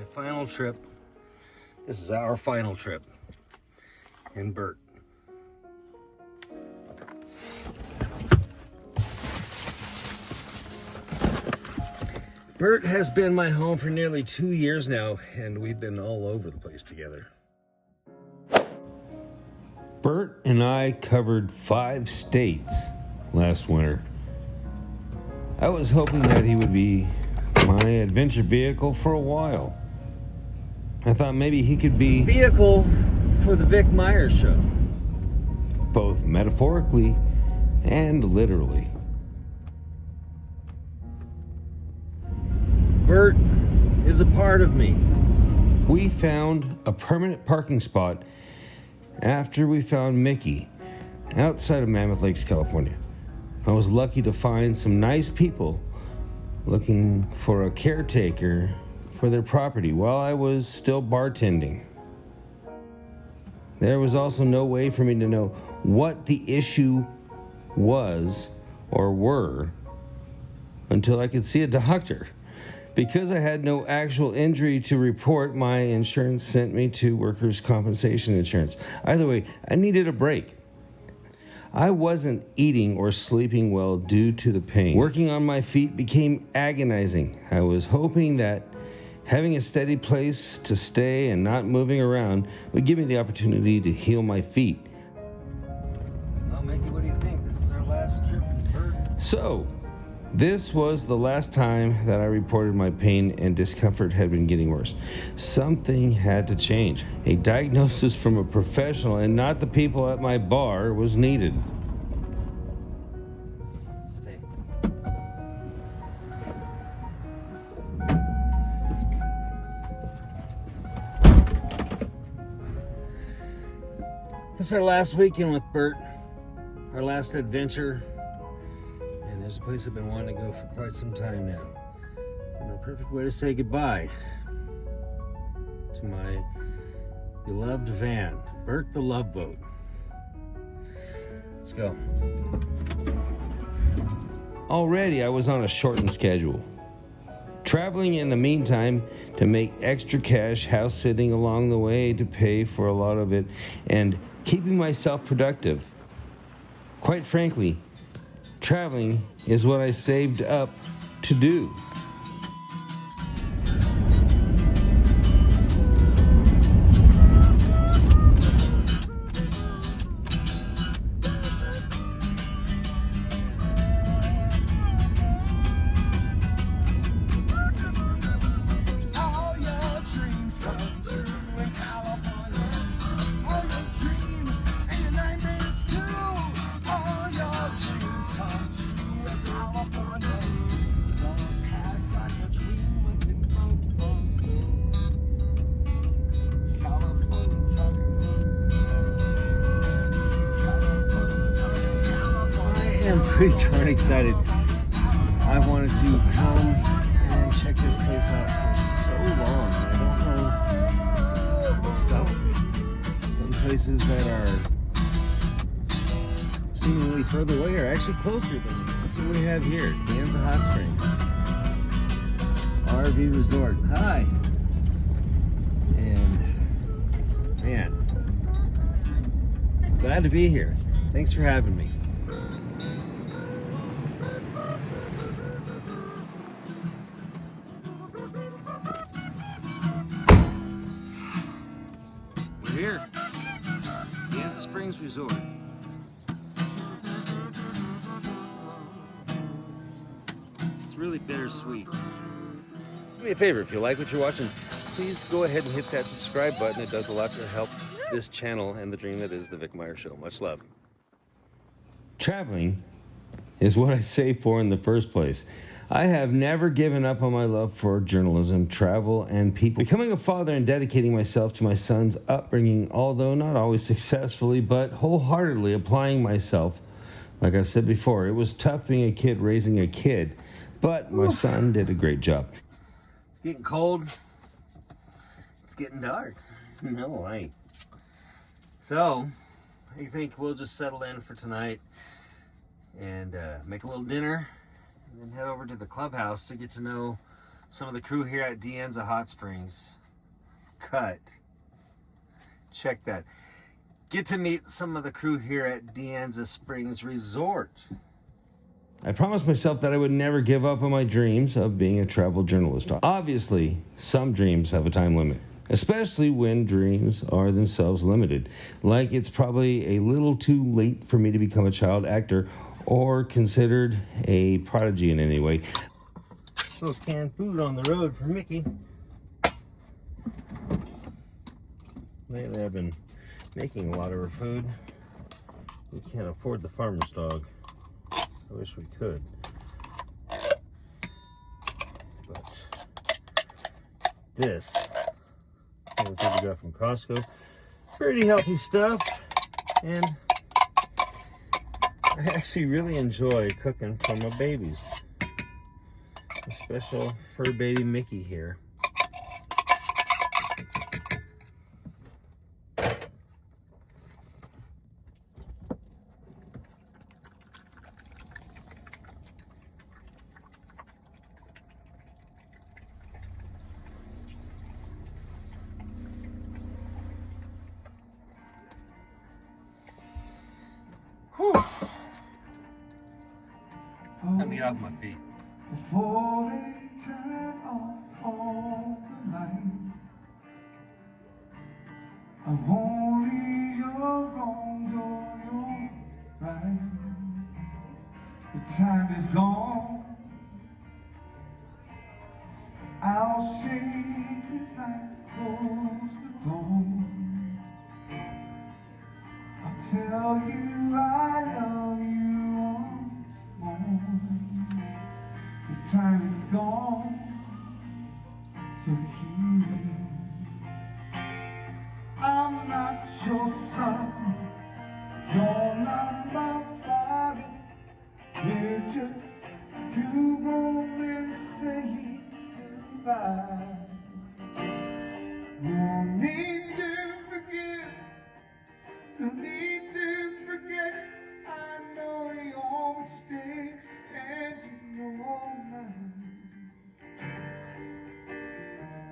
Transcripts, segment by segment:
final trip. This is our final trip in Bert. Bert has been my home for nearly 2 years now, and we've been all over the place together. Bert and I covered 5 states last winter. I was hoping that he would be my adventure vehicle for a while. I thought maybe he could be vehicle for the Vic Meier Show, both metaphorically and literally. Bert is a part of me. We found a permanent parking spot after we found Mickey outside of Mammoth Lakes, California. I was lucky to find some nice people looking for a caretaker for their property while I was still bartending. There was also no way for me to know what the issue was or were until I could see a doctor. Because I had no actual injury to report, my insurance sent me to workers' compensation insurance. Either way, I needed a break. I wasn't eating or sleeping well due to the pain. Working on my feet became agonizing. I was hoping that having a steady place to stay and not moving around would give me the opportunity to heal my feet. Well, Mickey, what do you think? This is our last trip in Bert. So, this was the last time that I reported my pain and discomfort had been getting worse. Something had to change. A diagnosis from a professional and not the people at my bar was needed. Stay. This is our last weekend with Bert, our last adventure. There's a place I've been wanting to go for quite some time now. And the perfect way to say goodbye to my beloved van, Bert the Love Boat. Let's go. Already I was on a shortened schedule. Traveling in the meantime to make extra cash, house sitting along the way to pay for a lot of it, and keeping myself productive. Quite frankly, traveling is what I saved up to do. I'm pretty darn excited. I wanted to come and check this place out for so long. I don't know what's stopping me. Some places that are seemingly further away are actually closer than that's what we have here. Dan's Hot Springs RV Resort. Hi. And man, glad to be here. Thanks for having me. Here, Kansas Springs Resort. It's really bittersweet. Do me a favor, if you like what you're watching, please go ahead and hit that subscribe button. It does a lot to help this channel and the dream that is the Vic Meier Show. Much love. Traveling is what I saved for in the first place. I have never given up on my love for journalism, travel, and people. Becoming a father and dedicating myself to my son's upbringing, although not always successfully, but wholeheartedly applying myself. Like I've said before, it was tough being a kid raising a kid, but my son did a great job. It's getting cold. It's getting dark. No light. So, I think we'll just settle in for tonight and make a little dinner. And then head over to the clubhouse to get to know some of the crew here at Dan's Hot Springs. cut. Check that. Get to meet some of the crew here at De Anza Springs Resort. I promised myself that I would never give up on my dreams of being a travel journalist. Obviously, some dreams have a time limit, especially when dreams are themselves limited. Like it's probably a little too late for me to become a child actor or considered a prodigy in any way. Little canned food on the road for Mickey. Lately I've been making a lot of her food. We can't afford the farmer's dog. I wish we could. But this, everything we got from Costco, pretty healthy stuff. And I actually really enjoy cooking for my babies. A special fur baby Mickey here. Time to get off my feet. Before they turn off all the lights, I won't read your wrongs or your rights. The time is gone. I'll say goodnight, close the door. I'll tell you I love you once more. The time is gone, so here I'm not your son, you're not my father. We're just two grown men saying goodbye. No need to forgive, no need to forget. I know your mistakes and you know mine.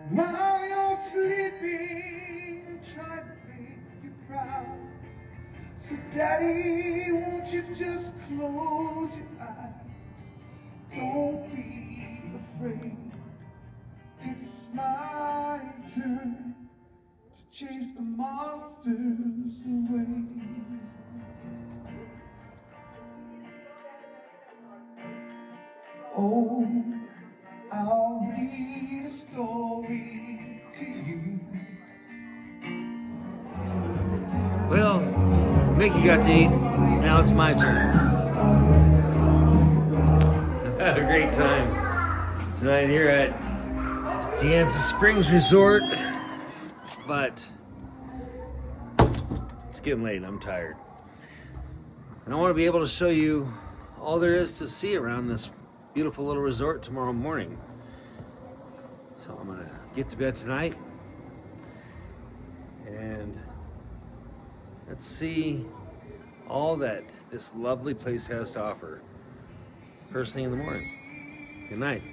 While you're sleeping, try to make you proud. So daddy, won't you just close your eyes? Don't be afraid. It's my turn to chase the monsters away. Oh, I'll read a story to you. Well, Mickey got to eat. Now it's my turn. I had a great time tonight here at De Anza Springs Resort, but it's getting late and I'm tired. And I want to be able to show you all there is to see around this beautiful little resort tomorrow morning. So I'm gonna get to bed tonight and let's see all that this lovely place has to offer first thing in the morning. Good night.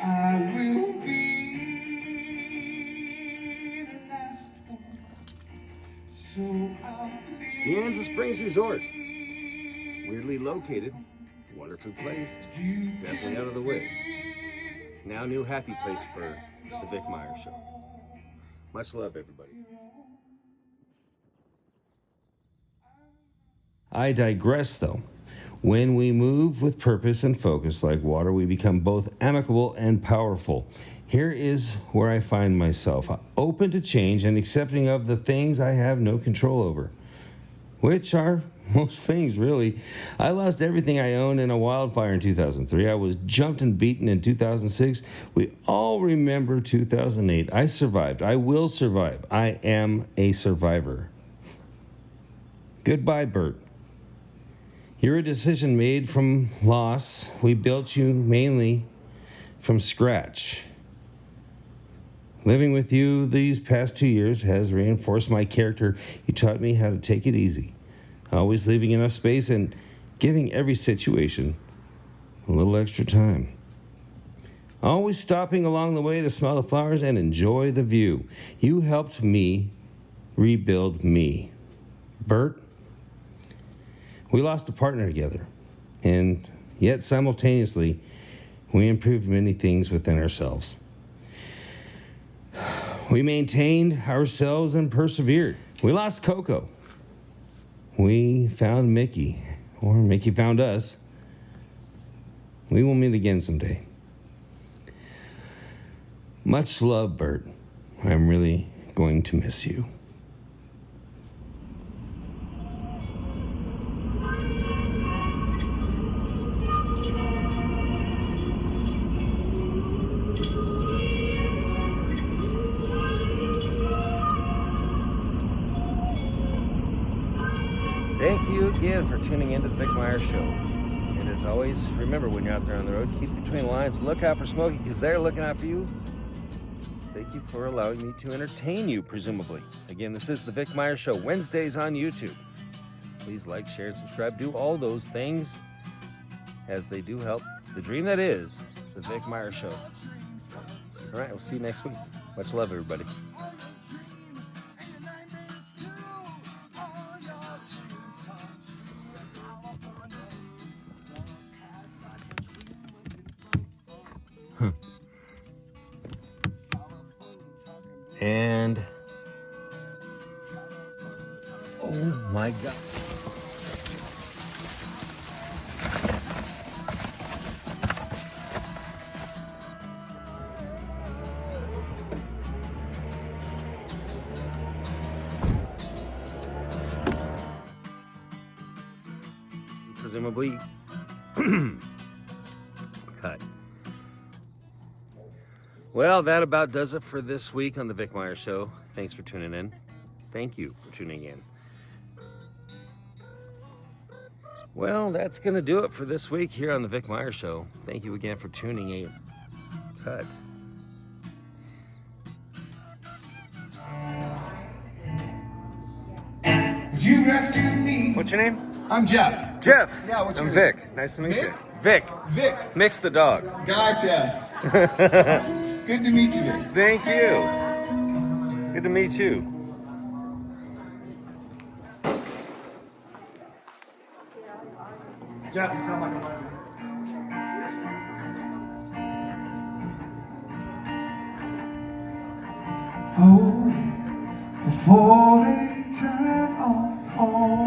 I will be the last one, so I'll De Anza Springs Resort. Weirdly located, wonderfully placed, definitely out of the way. Now new happy place for the Vic Meier Show. Much love, everybody. I digress, though. When we move with purpose and focus like water, we become both amicable and powerful. Here is where I find myself, open to change and accepting of the things I have no control over, which are most things, really. I lost everything I owned in a wildfire in 2003. I was jumped and beaten in 2006. We all remember 2008. I survived. I will survive. I am a survivor. Goodbye, Bert. You're a decision made from loss. We built you mainly from scratch. Living with you these past 2 years has reinforced my character. You taught me how to take it easy, always leaving enough space and giving every situation a little extra time. Always stopping along the way to smell the flowers and enjoy the view. You helped me rebuild me. Bert, we lost a partner together, and yet simultaneously, we improved many things within ourselves. We maintained ourselves and persevered. We lost Coco. We found Mickey, or Mickey found us. We will meet again someday. Much love, Bert. I'm really going to miss you. Thank you again for tuning in to the Vic Meier Show. And as always, remember when you're out there on the road, keep between the lines, look out for Smokey because they're looking out for you. Thank you for allowing me to entertain you, presumably. Again, this is the Vic Meier Show, Wednesdays on YouTube. Please like, share, and subscribe. Do all those things as they do help the dream that is the Vic Meier Show. All right, we'll see you next week. Much love, everybody. And oh my God. Presumably cut. Well, that about does it for this week on the Vic Meier Show. Thanks for tuning in. Thank you for tuning in. Well, that's going to do it for this week here on the Vic Meier Show. Thank you again for tuning in. Cut. Would you rescue me? What's your name? I'm Jeff. Jeff. Yeah, what's your I'm name? Vic. Nice to meet Vic? you. Vic. Vic. Mix the dog. Gotcha. Good to meet you, Vic. Thank you. Good to meet you. Jeff, you sound like a Oh, before they turn off all